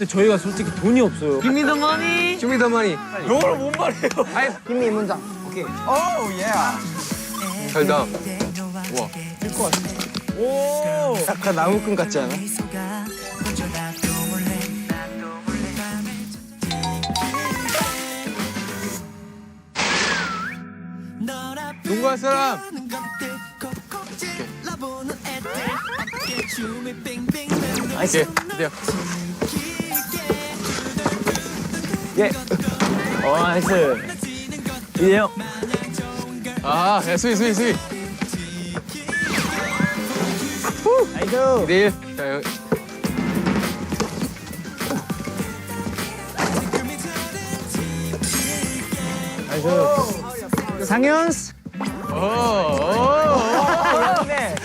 근데 저희가 솔직히 돈이 없어요. Give me the money. Show me the money. 영어를 못 말해요. Give me 문장. 오케이. Oh yeah. 잘다. 우와. 오. 약간 나무꾼 같지 않아? 농구할 사람. 나이스. 돼요. 예. 나이스. 이대요. 아, 야, 수비. 나이스. 2대1. 자, 여기. 나이스. 상현스. 네.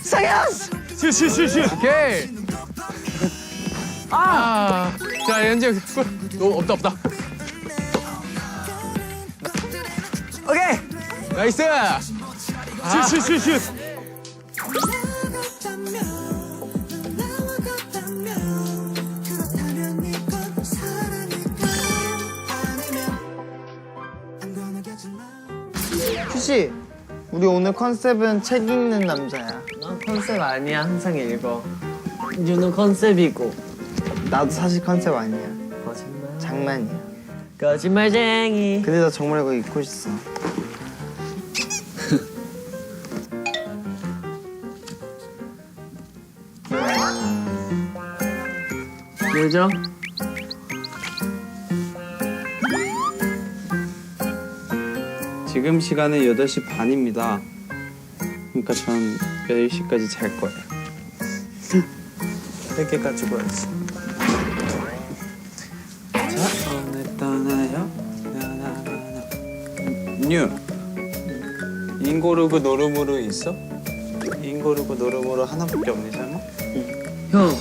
상현스. 슛. 오케이. 자, 연재 골. 너 없다. 오케이. 나이스. 슛. 슈씨, 우리 오늘 컨셉은 책 읽는 남자야. 난 컨셉 아니야. 항상 읽어. 유는 컨셉이고. 나도 사실 컨셉 아니야. 거짓말. 장난이야. 거짓말쟁이. 근데 나 정말 이거 입고 있어. 왜죠? 지금 시간은 8시 반입니다. 그러니까 전 10시까지 잘 거예요. 몇 개까지 보였어? 자, 오늘 떠나요. 뉴. 인고르그 노르무르 있어? 인고르그 노르무르 하나밖에 없네, 설마? 형.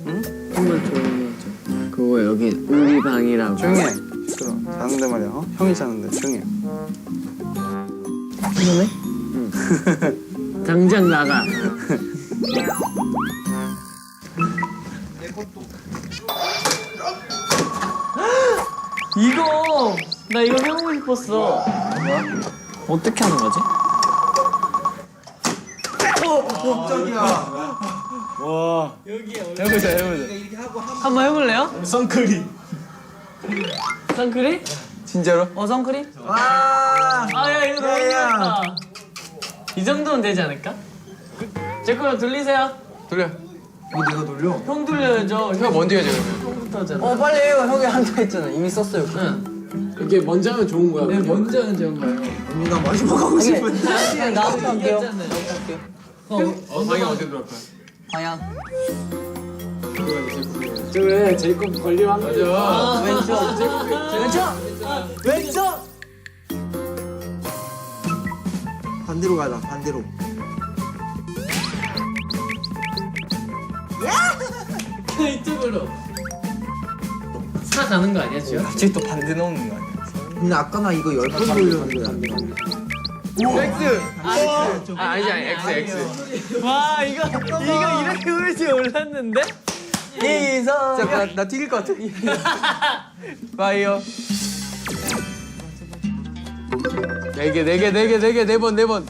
응? 정말 조용히 해줘. 그거 여기 우리 방이라고. 조용히 해. 그럼 자는데 말이야. 어? 형이 자는데 조용히 해. 그러네? 응. 당장 나가. 이거 나 이거 해보고 싶었어. 어떻게 하는 거지? 해보자. 한번 해볼래요? 선크림. 선크림? 진짜로? 선크림? 아야 이거 너무 귀엽다. 이 정도면 되지 않을까? 제 거로 돌리세요. 돌려. 형 돌려야죠. 형 먼저 해야지, 그러면. 형부터잖아. 빨리 해요. 형이 한다 했잖아. 이미 썼어요. 응. 이게 먼저 하면 좋은 거야. 네, 먼저 하는 좋은 거예요. 나 마지막 하고 싶은데. 아니, 나부터 할게요. 방향 어디 들어갈 거야? 방향. 저왜 제이콥 걸리면 한 거죠? 왼쪽. 반대로 가자. 반대로. 이쪽으로. 가는 거 아니야 지금? 갑자기 또 반대 넣는 거 아니야? 근데 아까 나 이거 10번 돌렸는데. X. 아니지, X. 와 이거 이렇게 울지 몰랐는데? 이성. 나 튀길 것 같아. 파이어. 4개, 4번. 대박.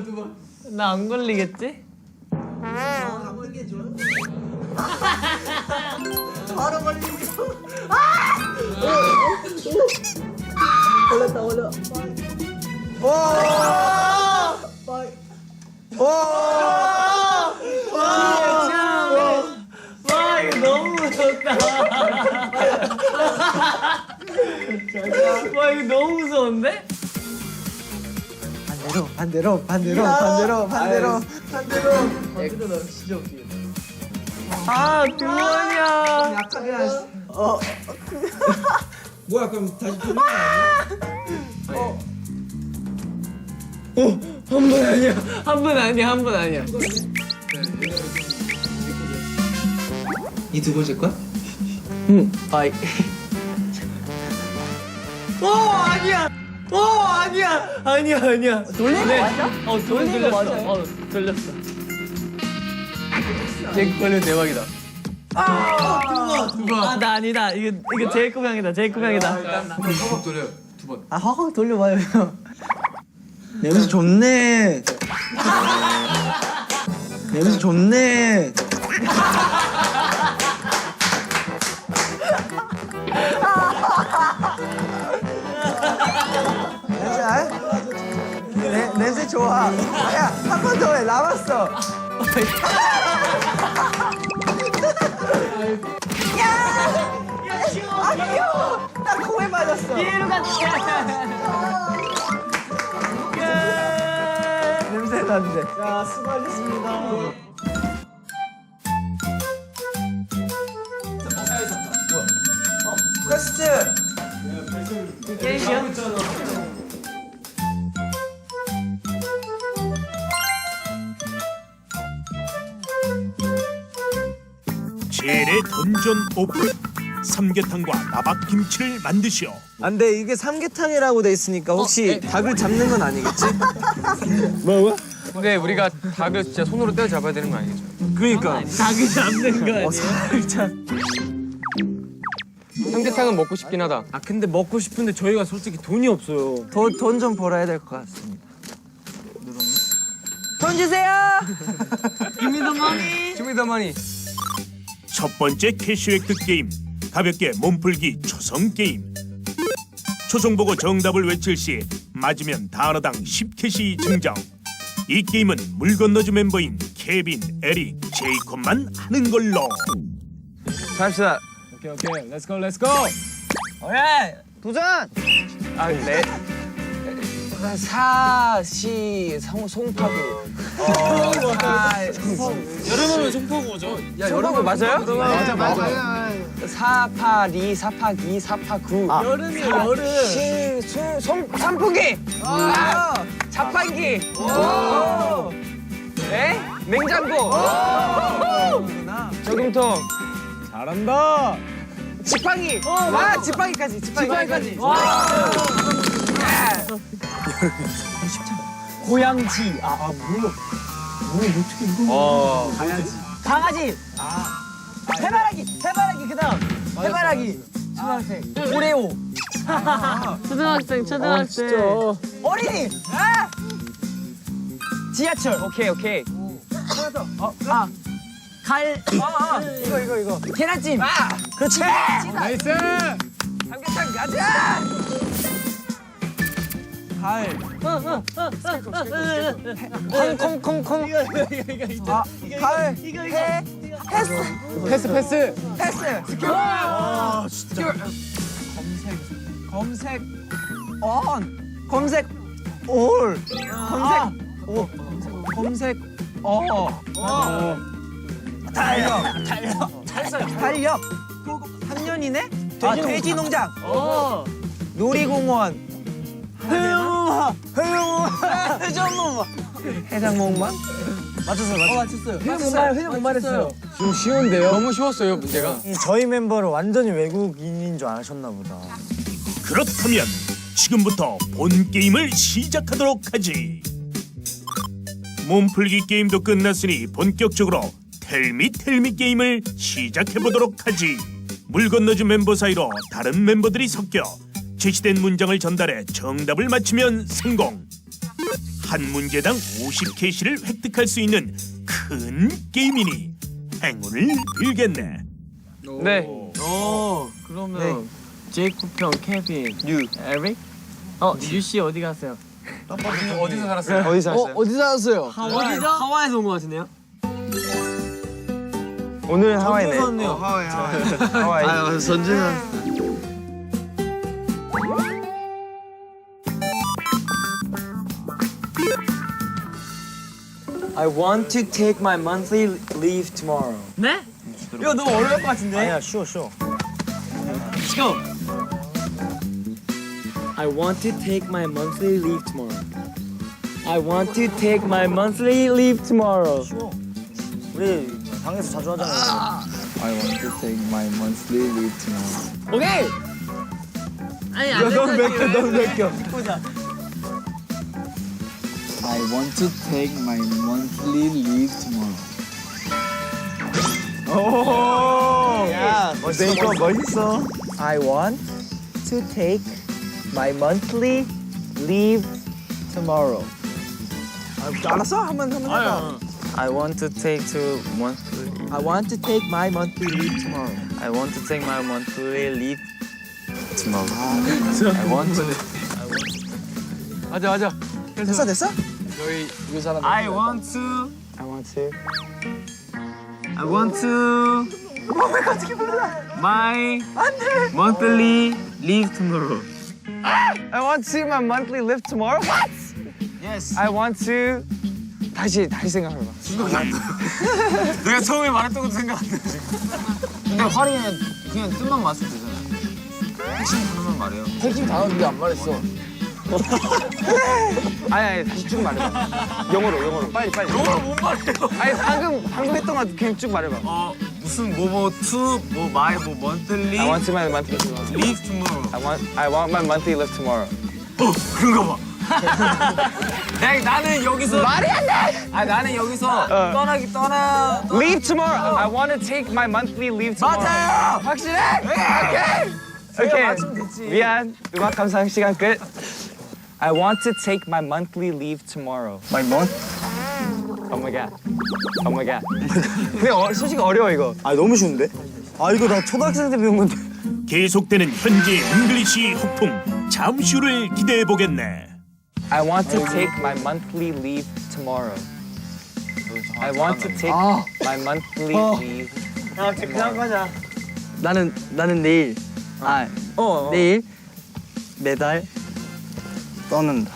두 번. 나 안 걸리겠지? 바로 걸리죠. 와 이거 너무 무섭다. 와 이거 너무 무서운데? 반대로. 아 두 번이야. 약하게 하시. 뭐야 그럼 다시 돌리는 거 아니야? 한 번 아니야. 이 두 번째 거야? 응. 바이. 오 아니야. 아니야. 돌린 거 맞아? 돌린 거 맞아. 돌렸어. 제이콥 걸리면 대박이다. 나 아니다. 이거 제이콥 형이다. 제이콥 형이다. 한번 돌려요. 두 번. 확 돌려봐요 형. 냄새 좋네. 냄새 좋네. 냄새 좋아. 야, 한 번 더 해. 남았어. 아, 귀여워. 나 코에 맞았어. 얘로 같이. 냄새 나는데. 자, 수고하셨습니다. 퀘스트. 게임이야? 젤의 던전 오픈. 삼계탕과 나박김치를 만드시오. 안 돼, 이게 삼계탕이라고 돼 있으니까 혹시 닭을 잡는 건 아니겠지? 근데 우리가 닭을 진짜 손으로 떼어 잡아야 되는 거 아니겠죠? 그러니까. 닭이 잡는 거 아니야? 살짝. 삼계탕은 먹고 싶긴 하다. 아, 근데 먹고 싶은데 저희가 솔직히 돈이 없어요. 돈 좀 벌어야 될 것 같습니다. 돈 주세요! 주미더머니. 첫 번째 캐시 획득 게임. 가볍게 몸풀기 초성 게임. 초성 보고 정답을 외칠 시 맞으면 단어당 10캐시 증정. 이 게임은 물 건너주 멤버인 케빈, 에릭, 제이콥만 하는 걸로. 갑시다. 오케이. 렛츠 고. 오케이! 도전! 아, 네. 송파구. 여름하면 송파구죠. 야, 여러분 맞아요? 맞아. 사파리, 사파기, 사파구. 여름이야, 여름. 선풍기! 자판기! 네? 냉장고! 저금통! 잘한다. 지팡이! 지팡이까지! 지팡이까지! 고양지! 강아지! 해바라기! 그 다음! 해바라기! 초등학생! 오레오! 초등학생. 어린이! 지하철! 오케이. 하나 더! 갈! 이거! 계란찜! 그렇지! 나이스. 삼계탕 가자! 갈! 콩! 갈! 패스. 검색 올 검색 달력 3년이네? 돼지 농장 놀이공원 해장목마 맞췄어요. 회장 못 말했어요. 좀 쉬운데요? 너무 쉬웠어요, 문제가. 저희 멤버를 완전히 외국인인 줄 아셨나 보다. 그렇다면 지금부터 본 게임을 시작하도록 하지. 몸풀기 게임도 끝났으니 본격적으로 텔미 게임을 시작해보도록 하지. 물 건너주 멤버 사이로 다른 멤버들이 섞여 제시된 문장을 전달해 정답을 맞히면 성공. 한 문제당 50캐시를 획득할 수 있는 큰 게임이니 행운을 빌겠네. 네. 그러면 제이콥 형, 케빈, 에릭? 유씨 어디 갔어요? 어디서 살았어요? 어디서 왔어요? 어디서 살았어요? 하와이에서 온 거 같은데요? 오늘은 하와이네. 하와이. 전진은. I want to take my monthly leave tomorrow. 네? 이거 너무 어려울 것 같은데? 아니야, 쉬워. Let's go. I want to take my monthly leave tomorrow. I want to take my monthly leave tomorrow. 우리 방에서 자주 하잖아. I want to take my monthly leave tomorrow. 오케이. 아니 안 된다. 너무 몇 개. I want to take my monthly leave tomorrow. 오. 야, 근데 이거 멋있어. I want to take my monthly leave tomorrow. 알았어? 한번 해봐. I want to take I want to take my monthly leave tomorrow. I want to take my monthly leave tomorrow. I want to. 맞아. 됐어? 저희 이 사람. I want to. I want to. I want to. My monthly leave tomorrow. I want to see my monthly live tomorrow. What? Yes. I want to. 다시 생각해봐. 내가 처음에 말했던 것도 생각 안 나. 근데 화리는 그냥 뜻만 맞으면 되잖아. 핵심 하나만 말해요. 핵심 단어 네가 안 말했어. 아니 다시 쭉 말해봐. 영어로 빨리. 영어로 못 말해요. 아니 방금 했던 거 그냥 쭉 말해봐. 무슨 to my monthly I want to my monthly tomorrow. leave tomorrow. I want my monthly live tomorrow. 그런가 봐. 나는 여기서 말이 안 돼. 나는 여기서 떠나. Leave tomorrow. I want to take my monthly leave tomorrow. 맞아요. 확실해? 오케이. 맞추면 됐지. 미안. 음악 감상 시간 끝. I want to take my monthly leave tomorrow. My month? Oh my god. 근데 솔직히 어려워 이거. 아 너무 쉬운데? 아 이거 나 초등학생 때 배운 건데. 계속되는 현지 잉글리시 폭풍. 잠시 후를 기대해 보겠네. I want to take my monthly leave tomorrow. I want to take my monthly leave. 그냥 가자. 나는 내일. 내일 매달 떠난다.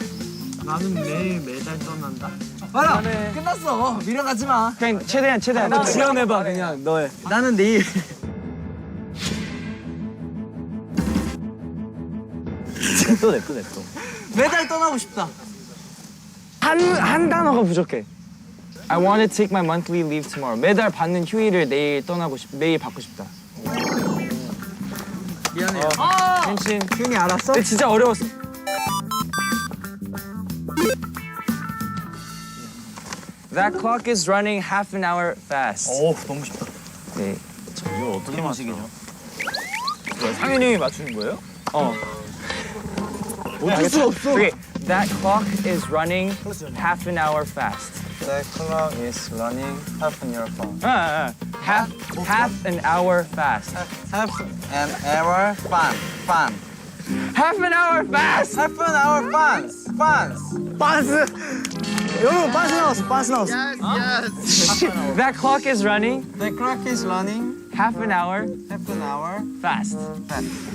나는 내일 매달 떠난다. 봐라. 끝났어. 밀어가지 마. 그냥 최대한. 지원해봐 그냥 너의. 나는 내일. 냅둬. 매달 떠나고 싶다. 한 단어가 부족해. I want to take my monthly leave tomorrow. 매달 받는 휴일을 매일 받고 싶다. 미안해요. 괜찮. 형이 알았어? 근데 진짜 어려웠어. That clock is running half an hour fast. 오 너무 쉽다. 네. 이거 어떻게 마시겠냐? 상현이 형이 맞추는 거예요? 어쩔 수 없어. Okay, that clock is running half an hour fast. The clock is running half an hour fast. Half an hour fast. Half an hour fun. Half an hour fast. Half an hour fun. 여러분 빤스 나왔어. That clock is running The clock is running half an hour half an hour fast.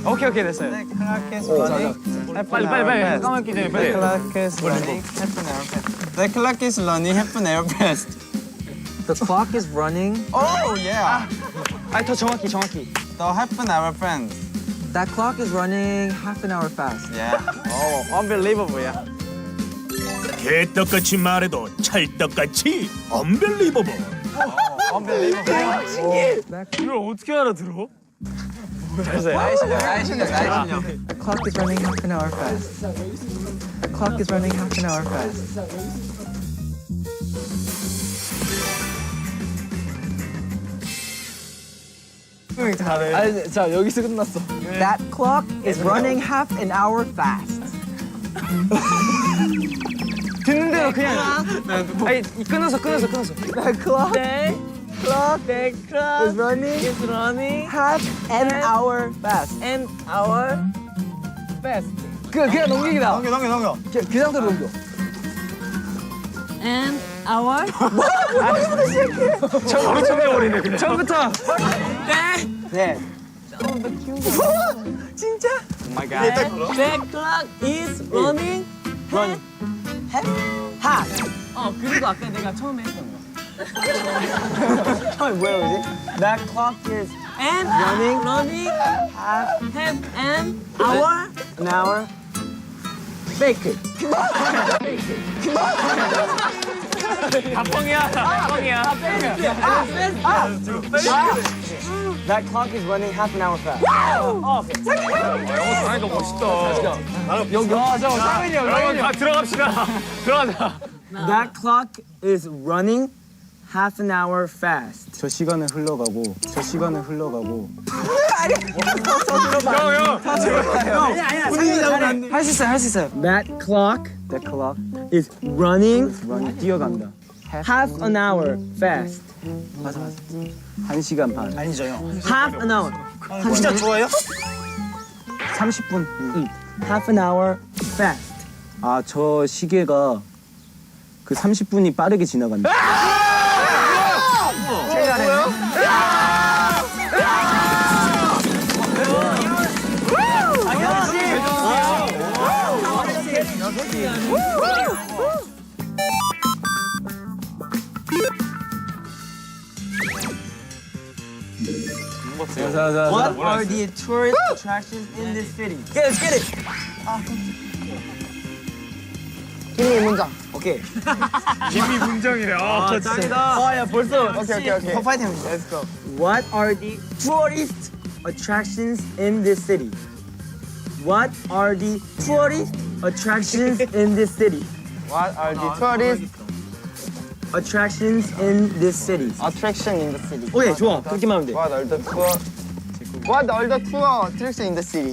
오케이 됐어요. The clock is running half an hour 빨리. fast. 까맣기 전에 The 빨리. clock is running half an hour fast. The clock is running half an hour fast. The clock is running. Oh yeah. 아니 더 정확히. The half an hour fast. That clock is running half an hour fast. Yeah. Unbelievable야. 개떡같이 말해도 찰떡같이 언벨리버블. 이걸 어떻게 알아들어? 나의 실력. The clock is running half an hour fast. The clock is running half an hour fast. 아니 자 여기서 끝났어. That clock is running half an hour fast. 듣는 대로 그냥. 아니 끊어서. The clock is running half an hour fast. An hour fast. 그냥 넘기기다. 넘겨. 그 상태로 넘겨. An hour. 처음부터 그냥. 처음부터. 네. 진짜? Oh my god. The clock is running. half. 그리고 아까 내가 처음에 했던 거. 뭐야 그지? That clock is And running half an hour. an hour. Fake. 답방이야. That clock is running half an hour fast. 영어 잘하니까 멋있다. 여기 상현이 형. 여러분 들어갑시다. 들어가자. That clock is running half an hour fast. 저 시간은 흘러가고 저 시간은 흘러가고 할 수 있어요, 할 수 있어요. That clock That clock is running 뛰어간다. half an hour fast. 1시간 반. 아니죠, 형. Half an hour. 진짜 좋아요? 30분. Half an hour fast. 아, 저 시계가 그 30분이 빠르게 지나간다. What are the tourist attractions in this city? Let's get it. 김이 문장. 오케이. 김이 문정이래. 아, 짱이다. 야 벌써. 오케이. 파이팅. Let's go. What are the tourist attractions in this city? What are the tourist attractions in this city? What are the tourist Attractions in this city. attraction in the city? 오케이 좋아. 그렇게만 하면 돼. What are the tour attraction in the city?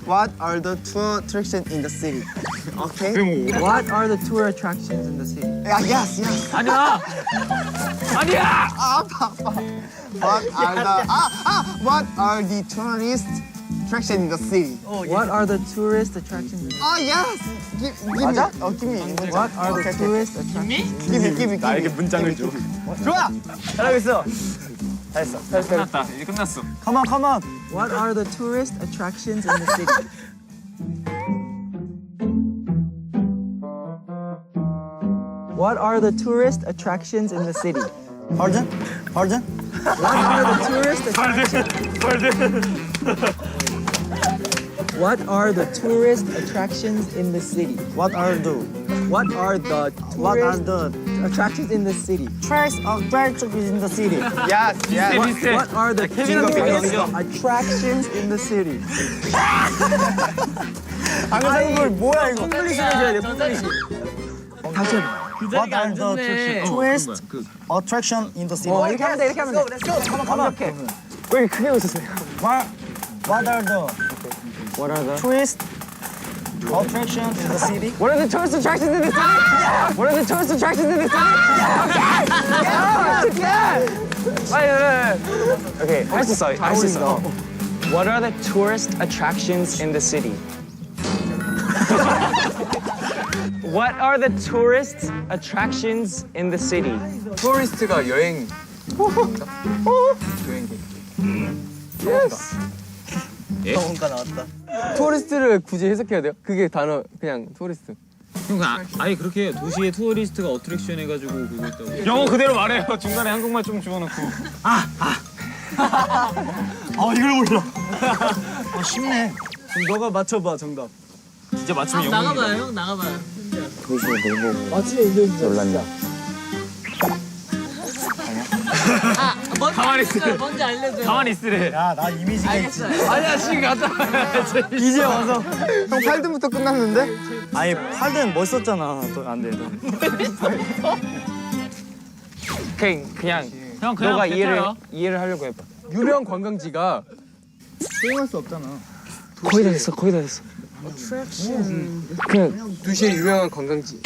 What are the tour attraction in the city? Okay. What are the tour attractions in the city? Yeah, yes. 아니야. 아니야. What are the tourist attraction in the city? What are the tourist attractions? Oh yes. Give me. Give me. What are the tourist attractions? Give me. 나에게 문장을 줘. 좋아. 잘하고 있어. 잘했어. 끝났다. 이제 끝났어. Come on, come on. What are the tourist attractions in the city? What are the tourist attractions in the city? Pardon? Pardon? What are the tourist What are the tourist attractions in the city? What are the What are the attractions in the city? tracks of tracks in the city? Yes. What are the tourist attractions in the city? 한국말 뭐야 이거? 잉글리시로 해줘야 돼. 잉글리시. 다시 해봐. What are the tourist attraction in the city? 이렇게 하면 돼. 이렇게 하면 돼. 완벽해. 왜 이렇게 크게 웃으세요? What are the tourist attraction in the city? What are the tourist attractions in the city? What are the tourist attractions in the city? 오케이, 할 수 있어. 할 수 있어. What are the tourist attractions in the city? What are the tourist attractions in the city? 토리스트가 여행. 영어가 나왔다. 토리스트를 굳이 해석해야 돼요? 그게 단어 그냥 토리스트. 그러니까 아예 그렇게 해요. 도시의 투어리스트가 어트랙션 해가지고 그거 있다고. 영어 그대로 말해요. 중간에 한국말 좀 집어넣고. 이걸 몰라. 쉽네. 그럼 너가 맞춰봐 정답. 진짜 맞추면 영어입니다. 나가봐요. 가만히 있으래. 뭔지 알려줘요. 가만히 있으래. 야, 나 이미지가 있지. 아니야 지금 갔다 와야지. 이제 와서. 형 8등부터 끝났는데? 아니, 8등 멋있었잖아. 또 안 돼. 그냥 형 그냥 너가 뱉어요. 이해를 하려고 해봐. 유명 관광지가 게임할 수 없잖아. 거의 다 됐어. 거의 다 됐어. 그냥 도시의 유명한 관광지.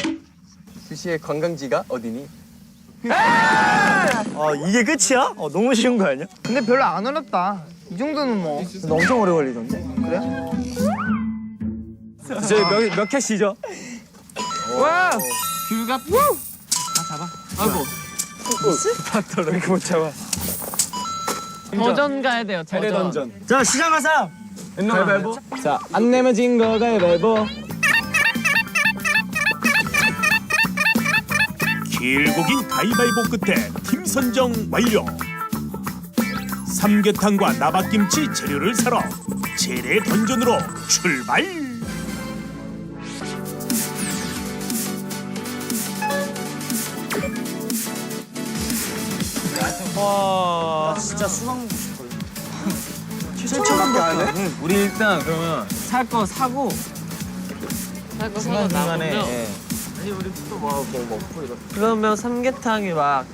도시의 관광지가 어디니? 이게 끝이야? 너무 쉬운 거 아니야? 근데 별로 안 어렵다. 이 정도는 뭐. 너 엄청 오래 걸리던데. 저희 몇 캐시죠? 귤가 왜 이렇게 못 잡아? 버전 가야 돼요. 대례던전. 자, 시작하자. 가위바위보. 자, 안 내면 진 거 가위바위보. 길고 긴 가위바위보 끝에 팀 선정 완료. 삼계탕과 나박김치 재료를 사러 재래 던전으로 출발. 와, 진짜 수박 먹고 싶어. 7,000원밖에 안 해? 우리 일단 그러면 살 거 사고 중간중간에 아니 우리 또 뭐 먹고 이렇게. 그러면 삼계탕에 막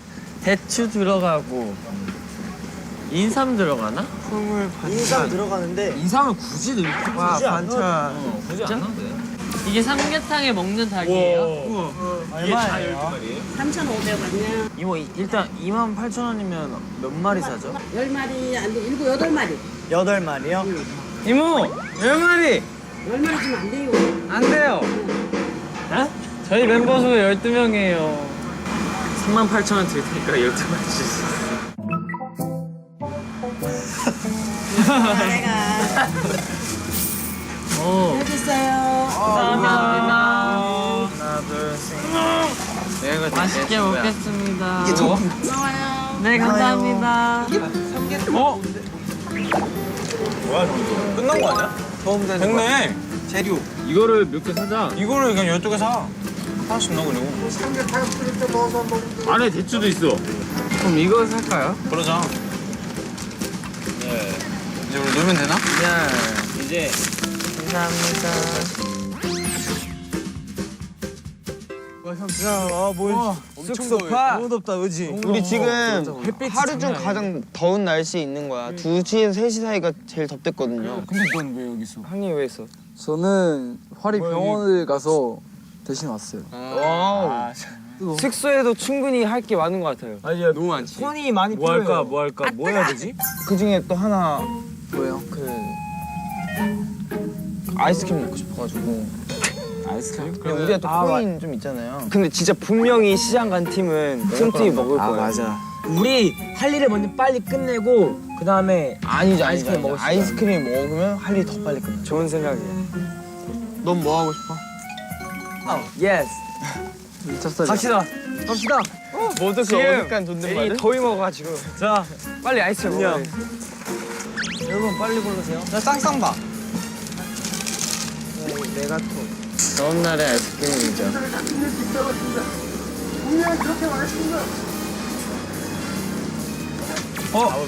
대추 들어가고 인삼 들어가나? 인삼 들어가는데 인삼을 굳이 넣을 와 반찬. 굳이 안 넣어도 돼. 이게 삼계탕에 먹는 닭이에요? 얼마예요? 3,500원이야. 이모 일단 28,000원이면 몇 마리 사죠? 10마리, 안 돼. 7, 8마리. 8마리요? 이모 10마리 10마리 주면 안 돼요. 안 돼요. 저희 멤버 수 12명이에요. 38,000원 드릴 테니까 12마리 주세요. 내가. 오. 여기 있어요. 감사합니다. 하나 둘 셋. 맛있게 먹겠습니다. 고마워요. 네, 감사합니다. 끝난 거 아니야? 처음 되는 됐네. 재료. 이거를 몇 개 사자. 이거를 그냥 12개 사. 하나씩 넣어 그리고. 안에 대추도 있어. 그럼 이거 살까요? 그러자. 네. 이제 우리 넣으면 되나? 네. 이제 감사합니다. 엄청 덥다. 너무 덥다, 그지? 우리 지금 하루 중 가장 더운 날씨에 있는 거야. 2시에서 3시 사이가 제일 덥댔거든요. 근데 넌 왜 여기 있어? 형님 왜 있어? 저는 화리 병원을 가서 대신 왔어요. 숙소에도 충분히 할 게 많은 것 같아요. 아니야 너무 많지. 손이 많이 뭐 할까 뭐 할까 뭐 해야 되지? 그 중에 또 하나 뭐예요? 아이스크림 먹고 싶어가지고. 아이스크림? 근데 우리가 또 코인 좀 있잖아요. 근데 진짜 분명히 시장 간 팀은 틈틈이 먹을 거예요. 맞아. 우리 할 일을 먼저 빨리 끝내고 그 다음에 아니지, 아이스크림 먹읍시다. 아이스크림 먹으면 할 일이 더 빨리 끝나. 좋은 생각이에요. 넌 뭐 하고 싶어? 예스. 찹쌀. 갑시다. 모두 지금 어색한 존댓말을? 괜히 더위 먹어가지고. 자, 빨리 아이스크림 먹어. 여러분 빨리 고르세요. 나 쌍쌍바. 더운 날에 아이스크림이죠.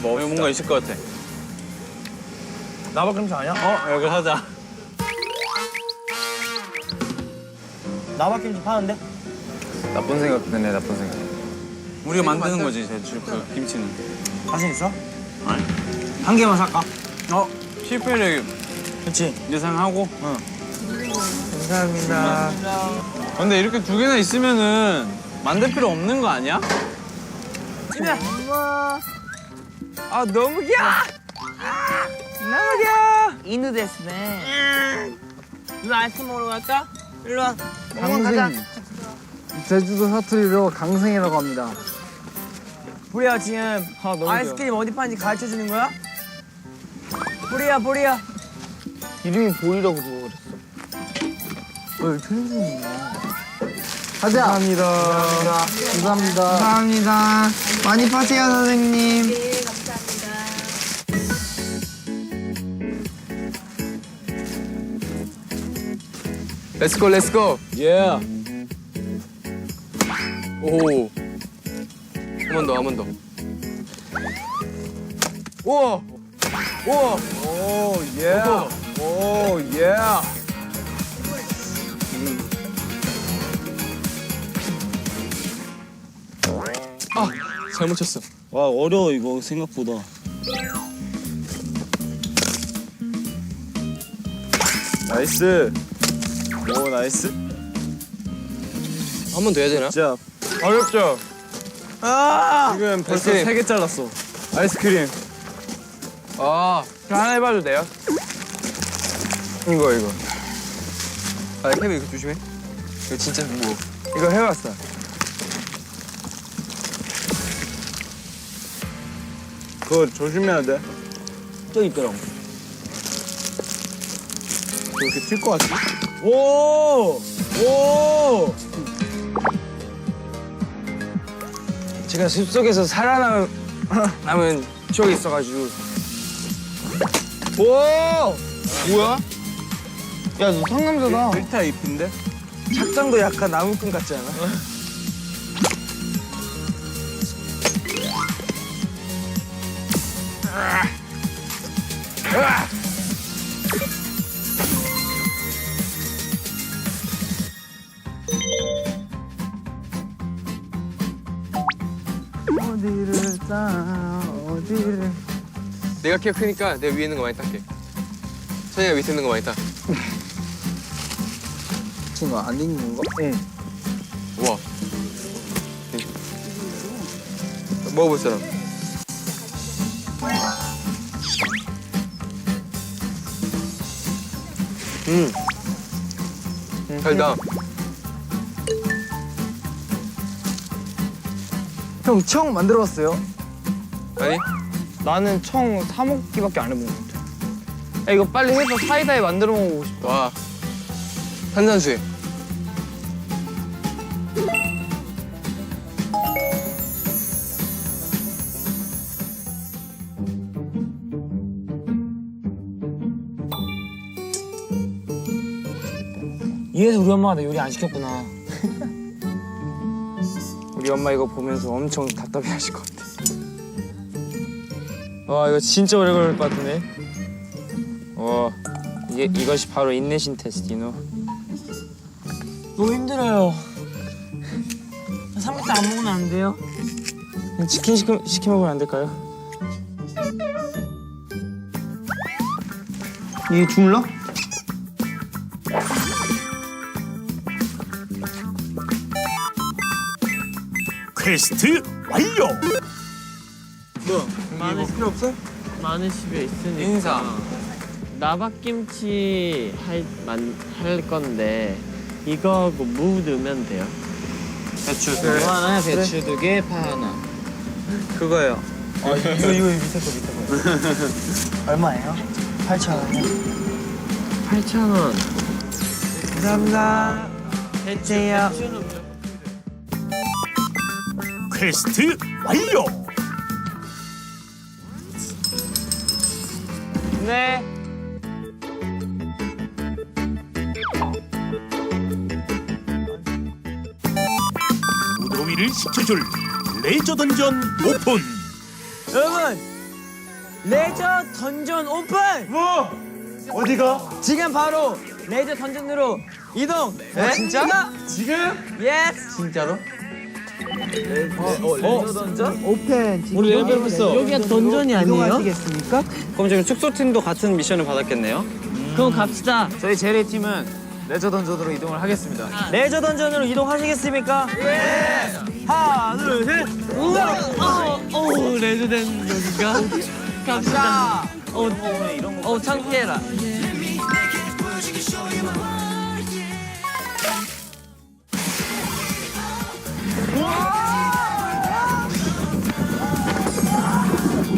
여기 뭔가 있을 것 같아. 나박김치 아니야? 여기 사자. 나박김치 파는데? 나쁜 생각 드네 나쁜 생각. 우리가 만드는 거지 대충 그 김치는. 자신 있어? 아니. 한 개만 살까? 실패를 그렇지. 예상하고. 감사합니다. 근데 이렇게 2개나 있으면은 만들 필요 없는 거 아니야? 아 너무 귀여워. 너무 귀여워. 이누 데스네. 누나 아이스크림 먹으러 갈까? 일로 와. 강생. 제주도 사투리로 강생이라고 합니다. 보리야 지금 아이스크림 어디 파는지 가르쳐 주는 거야? 보리야. 이름이 보이라고 그랬어. 가자. 감사합니다. 감사합니다. 감사합니다. 많이 파세요, 선생님. 네, 감사합니다. 렛츠고 렛츠고. 예. 오. 한 번 더. 우와. 우와. 오 예. 오 예. 잘못 쳤어. 와 어려워 이거 생각보다. 나이스. 오 나이스. 한 번 더 해야 되나? 진짜 어렵죠? 지금 벌써 아이스크림. 3개 잘랐어. 아이스크림. 아. 저 하나 해봐도 돼요? 이거. 아, 케빈 이거 조심해. 이거 진짜 무거워. 이거 해봤어. 그거 조심해야 돼. 저 있더라고. 그렇게 튈 것 같지? 오. 제가 숲속에서 살아남은 추억이 있어가지고. 뭐야? 야, 너 상남자다. 델타 잎인데? 착장도 약간 나무꾼 같지 않아? 어디를 따 어디를 내가 키가 크니까 내 위에 있는 거 많이 딸게. 천이가 밑에 있는 거 많이 따. 지금 안 익는 거? 우와. 먹어볼 사람. 달다. 형 청 만들어봤어요? 아니? 나는 청 사 먹기밖에 안 해본 것 같아. 야, 이거 빨리 해서 사이다에 만들어 먹고 싶다. 와. 탄산수에. 이래서 우리 엄마가 나 요리 안 시켰구나. 우리 엄마 이거 보면서 엄청 답답해하실 것 같아. 와, 이거 진짜 오래 걸릴 것 같은데. 와, 이것이 바로 인내심 테스트이노. 너무 힘들어요. 삼겹살 안 먹으면 안 돼요? 치킨 시켜 먹으면 안 될까요? 이게 주물러? 퀘스트 완료. 마늘 필요 없어? 마늘 집에 있으니까. 인사. 나박김치 할 건데 이거 무 넣으면 돼요? 배추 무 하나, 배추 2개, 파 하나. 그거예요. 이거 밑에 거. 얼마예요? 8,000원이요? 8,000원. 감사합니다. 대체요. 퀘스트 완료. 네. 무더위를 식혀줄 레저 던전 오픈. 여러분, 레저 던전 오픈! 어디가? 지금 바로 레저 던전으로 이동! 진짜? 지금? 예스! 진짜로? 레저 던전? 오펜. 우리 레벨 뺐어. 여기가 던전이 아니에요? 이동하시겠습니까? 그럼 지금 축소팀도 같은 미션을 받았겠네요? 그럼 갑시다. 저희 제리팀은 레저 던전으로 이동을 하겠습니다. 레저 던전으로 이동하시겠습니까? 예! 하나, 둘, 셋! 우와! 레저 던전인가? 갑시다. 창피해라.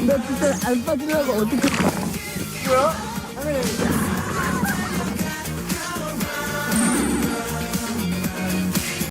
나 진짜 안 빠지려고 어떻게. 뭐야?